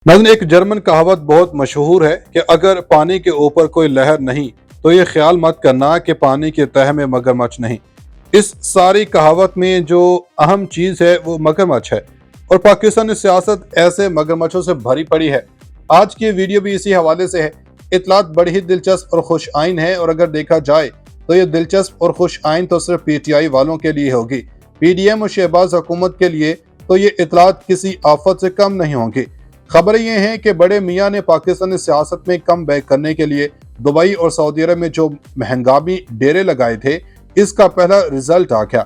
नाज़रीन, एक जर्मन कहावत बहुत मशहूर है कि अगर पानी के ऊपर कोई लहर नहीं तो ये ख्याल मत करना कि पानी के तह में मगरमच्छ नहीं। इस सारी कहावत में जो अहम चीज़ है वो मगरमच्छ है, और पाकिस्तानी सियासत ऐसे मगरमच्छों से भरी पड़ी है। आज की वीडियो भी इसी हवाले से है। इतलात बड़ी ही दिलचस्प और खुश आइन है, और अगर देखा जाए तो ये दिलचस्प और खुश आइन तो सिर्फ PTI वालों के लिए होगी। PDM और शहबाज हुकूमत के लिए तो ये इतलात किसी आफत से कम नहीं होंगी। खबरें ये हैं कि बड़े मियाँ ने पाकिस्तानी सियासत में कम बैक करने के लिए दुबई और सऊदी अरब में जो महंगामी डेरे लगाए थे, इसका पहला रिजल्ट आ गया,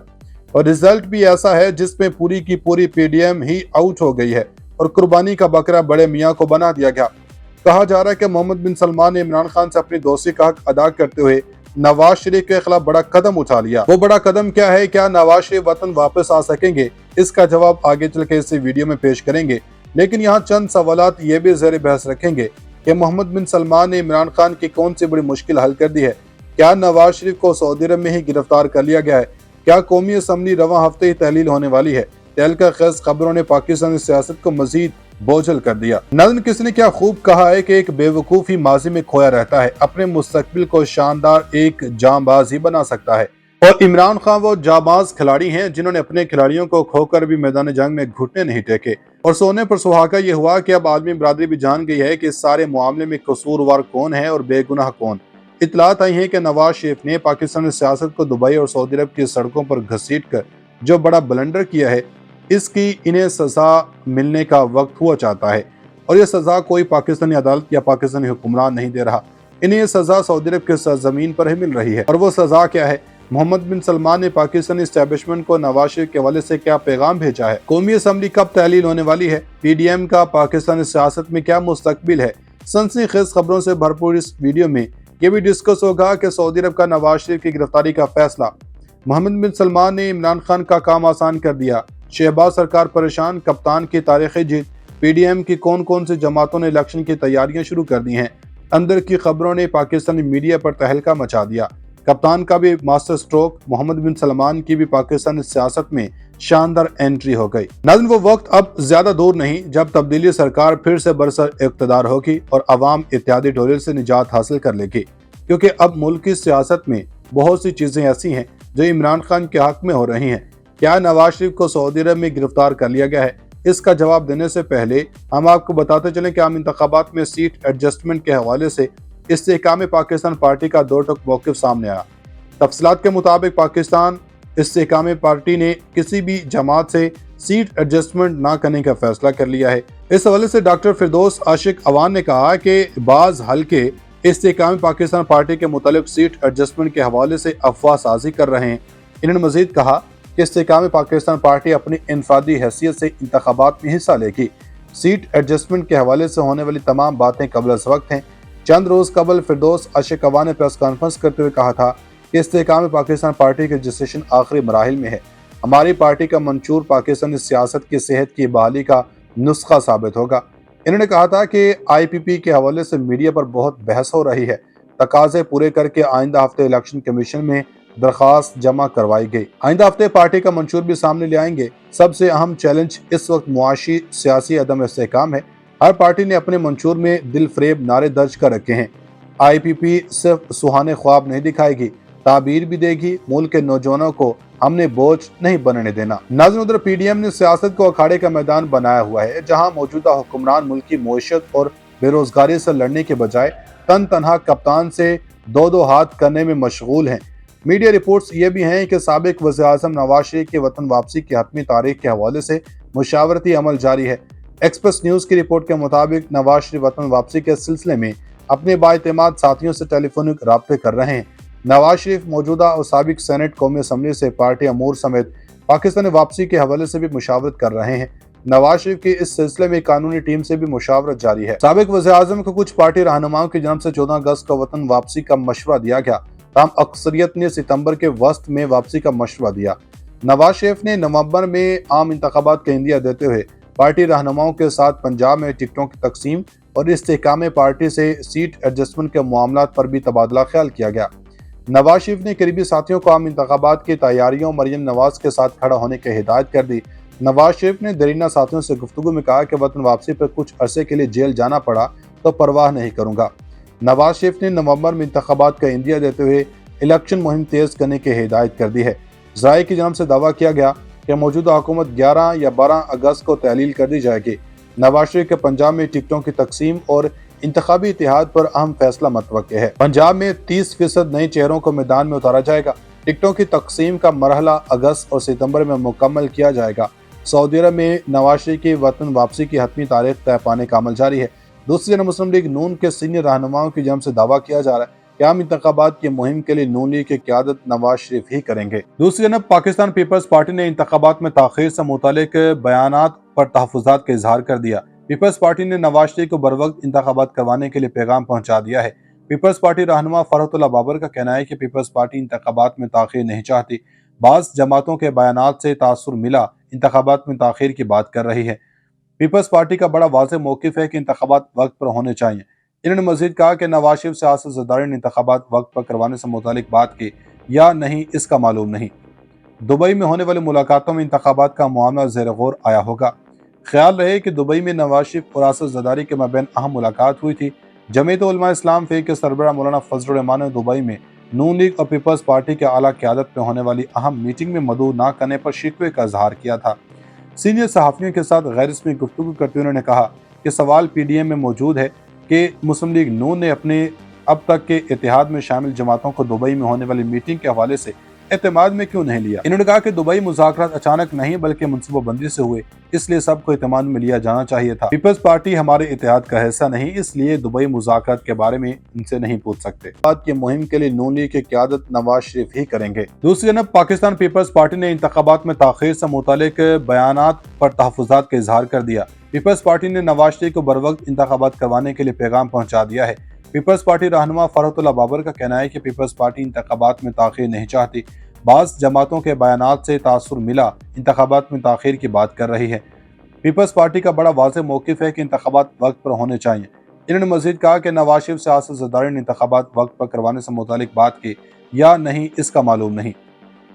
और रिजल्ट भी ऐसा है जिसमें पूरी की पूरी PDM ही आउट हो गई है और कुर्बानी का बकरा बड़े मियाँ को बना दिया गया। कहा जा रहा है कि मोहम्मद बिन सलमान ने इमरान खान से अपनी दोस्ती का हक अदा करते हुए नवाज शरीफ के खिलाफ बड़ा कदम उठा लिया। वो बड़ा कदम क्या है? क्या नवाज शरीफ वतन वापस आ सकेंगे? इसका जवाब आगे चल के इस वीडियो में पेश करेंगे, लेकिन यहाँ चंद सवालात ये भी ज़ेर बहस रखेंगे कि मोहम्मद बिन सलमान ने इमरान खान की कौन सी बड़ी मुश्किल हल कर दी है। क्या नवाज शरीफ को सऊदी अरब में ही गिरफ्तार कर लिया गया है? क्या कौमी असम्बली रवां हफ्ते ही तहलील होने वाली है? तहलका खेज खबरों ने पाकिस्तानी सियासत को मजीद बोझल कर दिया। नाज़रीन, किसी ने क्या खूब कहा है कि एक बेवकूफ़ ही माजी में खोया रहता है, अपने मुस्तकबिल को शानदार एक जांबाज ही बना सकता है। और इमरान खान वो जाबाज खिलाड़ी हैं जिन्होंने अपने खिलाड़ियों को खोकर भी मैदान जंग में घुटने नहीं टेके। और सोने पर सुहागा ये हुआ कि अब आदमी बरादरी भी जान गई है कि इस सारे मामले में कसूरवार कौन है और बेगुनाह कौन। इतलात आई है कि नवाज शरीफ ने पाकिस्तानी सियासत को दुबई और सऊदी अरब की सड़कों पर घसीट कर जो बड़ा ब्लंडर किया है, इसकी इन्हें सजा मिलने का वक्त हुआ चाहता है। और यह सजा कोई पाकिस्तानी अदालत या पाकिस्तानी हुक्मरान नहीं दे रहा, इन्हें यह सजा सऊदी अरब के सरजमीन पर ही मिल रही है। और वो सजा क्या है? मोहम्मद बिन सलमान ने पाकिस्तानी एस्टेब्लिशमेंट को नवाज शरीफ के हवाले से क्या पैगाम भेजा है? कौमी असम्बली कब तहलील होने वाली है? PDM का पाकिस्तानी सियासत में क्या मुस्तकबिल है? सनसनीखेज खबरों से भरपूर इस वीडियो में ये भी डिस्कस होगा कि सऊदी अरब का नवाज शरीफ की गिरफ्तारी का फैसला, मोहम्मद बिन सलमान ने इमरान खान का काम आसान कर दिया, शहबाज सरकार परेशान, कप्तान की तारीखी जीत, PDM की कौन कौन सी जमातों ने इलेक्शन की तैयारियां शुरू कर दी हैं, अंदर की खबरों ने पाकिस्तानी मीडिया पर तहलका मचा दिया, कप्तान का भी मास्टर स्ट्रोक, मोहम्मद बिन सलमान की भी पाकिस्तानी सियासत में शानदार एंट्री हो गई। नाज़रीन, वो वक्त अब ज्यादा दूर नहीं जब तब्दीली सरकार फिर से बरसर इक़्तिदार होगी और अवाम इत्यादी डोले से निजात हासिल कर लेगी, क्योंकि अब मुल्क की सियासत में बहुत सी चीजें ऐसी हैं जो इमरान खान के हक में हो रही हैं। क्या नवाज शरीफ को सऊदी अरब में गिरफ्तार कर लिया गया है? इसका जवाब देने से पहले हम आपको बताते चलें कि आम इंतखाबात में सीट एडजस्टमेंट के हवाले से इस्तेहकाम पाकिस्तान पार्टी का दो टुक मौक़िफ़ सामने आया। तफसीलात के मुताबिक पाकिस्तान इस्तेहकाम पार्टी ने किसी भी जमात से सीट एडजस्टमेंट ना करने का फैसला कर लिया है। इस हवाले से डॉक्टर फिरदौस आशिक अवान ने कहा कि बाज़ हल्के इस्तेहकाम पाकिस्तान पार्टी के मुतालिक सीट एडजस्टमेंट के हवाले से अफवाह साजी कर रहे हैं। इन्होंने मजीद कहा कि इस्तेहकाम पाकिस्तान पार्टी अपनी इनफरादी हैसियत से इंतखाबात में हिस्सा लेगी। सीट एडजस्टमेंट के हवाले से होने वाली तमाम बातें कबल वक्त हैं। चंद रोज कबल फिरदौस आशिक अवान ने प्रेस कॉन्फ्रेंस करते हुए कहा था कि इस्तेहकाम पाकिस्तान पार्टी के रजिस्ट्रेशन आखिरी मराहिल में है। हमारी पार्टी का मंशूर पाकिस्तानी सियासत की सेहत की बहाली का नुस्खा साबित होगा। इन्होंने कहा था कि IPP के हवाले से मीडिया पर बहुत बहस हो रही है। तकाजे पूरे करके आइंदा हफ्ते इलेक्शन कमीशन में दरख्वास्त जमा करवाई गई। आइंदा हफ्ते पार्टी का मंशूर भी सामने ले आएंगे। सबसे अहम चैलेंज इस वक्त मुआशी सियासी अदम इस्तेहकाम है। हर पार्टी ने अपने मंशूर में दिल फरेब नारे दर्ज कर रखे हैं। IPP सिर्फ सुहाने ख्वाब नहीं दिखाएगी, ताबीर भी देगी। मुल्क के नौजवानों को हमने बोझ नहीं बनने देना। नाज़रीन, उधर PDM ने सियासत को अखाड़े का मैदान बनाया हुआ है, जहां मौजूदा हुक्मरान मुल्क की मईशत और बेरोजगारी से लड़ने के बजाय तन तनहा कप्तान से दो दो हाथ करने में मशगूल हैं। मीडिया रिपोर्ट्स ये भी हैं कि साबिक वज़ीर-ए-आज़म नवाज शरीफ की वतन वापसी की हतमी तारीख के हवाले से मुशावरती अमल जारी है। एक्सप्रेस न्यूज़ की रिपोर्ट के मुताबिक नवाज शरीफ वतन वापसी के सिलसिले में अपने बाएतमाद साथियों से टेलीफोनिक राब्ते कर रहे हैं। नवाज शरीफ मौजूदा और साबिक सेनेट कौमी असम्बली से पार्टी अमूर समेत पाकिस्तानी वापसी के हवाले से भी मुशावरत कर रहे हैं। नवाज शरीफ की इस सिलसिले में कानूनी टीम से भी मुशावरत जारी है। साबिक वज़ीर-ए-आज़म को कुछ पार्टी रहनुमाओं की जानब से 14 अगस्त को वतन वापसी का मशवरा दिया गया, ताहम अक्सरियत ने सितंबर के वस्त में वापसी का मशवरा दिया। नवाज शरीफ ने नवंबर में आम इंतखाबात का इंदिया देते हुए पार्टी रहनुमाओं के साथ पंजाब में टिकटों की तकसीम और इस्तेहकाम पार्टी से सीट एडजस्टमेंट के मामलात पर भी तबादला ख्याल किया गया। नवाज शरीफ ने करीबी साथियों को आम इंतखाबात की तैयारियों मरियम नवाज के साथ खड़ा होने की हिदायत कर दी, नवाज शरीफ ने दरीना साथियों से गुफ्तगू में कहा कि वतन वापसी पर कुछ अरसे के लिए जेल जाना पड़ा तो परवाह नहीं करूंगा। नवाज शरीफ ने नवंबर में इंतखाबात का इंदिया देते हुए इलेक्शन मुहिम तेज करने की हिदायत कर दी है। ज़राए की जानब से दावा किया गया कि मौजूदा हुकूमत 11 या 12 अगस्त को तहलील कर दी जाएगी। नवाज शरीफ के पंजाब में टिकटों की तकसीम और इंतखाबी इतिहाद पर अहम फैसला मुतवक्के है। पंजाब में 30% नए चेहरों को मैदान में उतारा जाएगा। टिकटों की तकसीम का मरहला अगस्त और सितंबर में मुकम्मल किया जाएगा। सऊदी अरब में नवाज शरीफ की वतन वापसी की हतमी तारीख तय पाने का अमल जारी है। दूसरी जानब मुस्लिम लीग नून के सीनियर रहनुमाओं की जानब से दावा किया जा रहा है कि आम इंतखाबात की मुहिम के लिए नून लीग की क़यादत नवाज शरीफ ही करेंगे। दूसरी जानब पाकिस्तान पीपल्स पार्टी ने इंतखाबात में ताख़ीर से मुतालिक बयानात पर तहफ़्फ़ुज़ात का इजहार कर दिया। पीपल्स पार्टी ने नवाज शरीफ को बरवक्त इंतखाबात करवाने के लिए पैगाम पहुंचा दिया है। पीपल्स पार्टी रहनुमा फरहतुल्लाह बाबर का कहना है कि पीपल्स पार्टी इंतखाबात में ताख़ीर नहीं चाहती। बाज़ जमातों के बयानात से तासुर मिला इंतखाबात में ताख़ीर की बात कर रही है। पीपल्स पार्टी का बड़ा वाज़ेह मौक़िफ़ है कि इंतखाबात वक्त पर होने चाहिए। इन्होंने मज़ीद कहा कि नवाज शरीफ सियासतदारों ने इंतखाबात वक्त पर करवाने से मुतालिक बात की या नहीं इसका मालूम नहीं। दुबई में होने वाली मुलाकातों में इंतखाबात का मामला ज़ेर गौर आया होगा। ख्याल रहे कि दुबई में नवाज शरीफ और सियासतदारी के माबैन अहम मुलाकात हुई थी। जमीयत उलमा इस्लाम फ़े के सरबराह मौलाना फजलुर रहमान ने दुबई में नून लीग और पीपल्स पार्टी के आला क़यादत में होने वाली अहम मीटिंग में मदऊ न करने पर शिकवे का इजहार किया था। सीनियर सहाफ़ियों के साथ गैर रस्मी गुफ्तगू करते हुए उन्होंने कहा कि सवाल PDM में मौजूद है कि मुस्लिम लीग नून ने अपने अब तक के इतिहाद में शामिल जमातों को दुबई में होने वाली मीटिंग के हवाले से एतमाद में क्यों नहीं लिया। इन्होंने कहा कि दुबई मुज़ाकरात अचानक नहीं बल्कि मनसूबाबंदी से हुए, इसलिए सबको एतमाद में लिया जाना चाहिए था। पीपल्स पार्टी हमारे इतिहाद का हिस्सा नहीं, इसलिए दुबई मुज़ाकरात के बारे में इनसे नहीं पूछ सकते। बात की मुहिम के लिए नून लीग की क़यादत नवाज शरीफ ही करेंगे। दूसरी जानब पाकिस्तान पीपल्स पार्टी ने इंतखाबात में ताख़ीर से मुतालिक बयानात पर तहफ़्फ़ुज़ात का इजहार कर दिया। पीपल्स पार्टी ने नवाज शरीफ को बरवक्त इंतखाबात करवाने के लिए पैगाम पहुंचा दिया है। पीपल्स पार्टी रहनुमा फरहतुल्लाह बाबर का कहना है कि पीपल्स पार्टी इंतखाबात में ताख़ीर नहीं चाहती। बाज़ जमातों के बयानात से तासुर मिला इंतखाबात में ताख़ीर की बात कर रही है। पीपल्स पार्टी का बड़ा वाज़ेह मौक़िफ़ है कि इंतखाबात वक्त पर होने चाहिए। इन्होंने मज़ीद कहा कि नवाज शरीफ सियासतदारों ने इंतखाबात वक्त पर करवाने से मुतालिक बात की या नहीं इसका मालूम नहीं।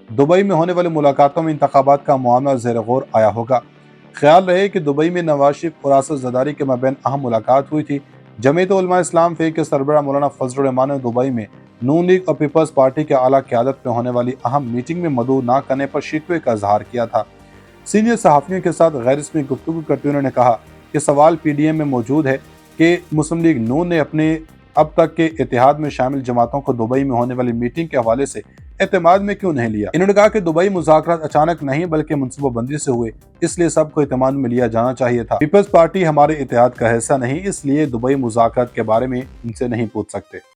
दुबई में होने वाली मुलाकातों में इंतखाबात का मामला ज़ेर गौर आया होगा। ख्याल रहे कि दुबई में नवाज शरीफ और सियासतदारी के माबैन अहम मुलाकात हुई थी। जमीयत उलमा इस्लाम फ़े के सरबराह मौलाना फजलुर रहमान ने दुबई में नून लीग और पीपल्स पार्टी के आला क़यादत में होने वाली अहम मीटिंग में मदऊ न करने पर शिकवे का इजहार किया था। सीनियर सहाफ़ियों के साथ गैर रस्मी गुफ्तगू करते हुए उन्होंने कहा कि सवाल PDM में मौजूद है कि मुस्लिम लीग नून ने अपने अब तक के इतिहाद में शामिल जमातों को दुबई में होने वाली मीटिंग के हवाले से एतमाद में क्यों नहीं लिया। इन्होंने कहा कि दुबई मुज़ाकरात अचानक नहीं बल्कि मनसूबाबंदी से हुए, इसलिए सबको एतमाद में लिया जाना चाहिए था। पीपल्स पार्टी हमारे इतिहाद का हिस्सा नहीं, इसलिए दुबई मुज़ाकरात के बारे में इनसे नहीं पूछ सकते।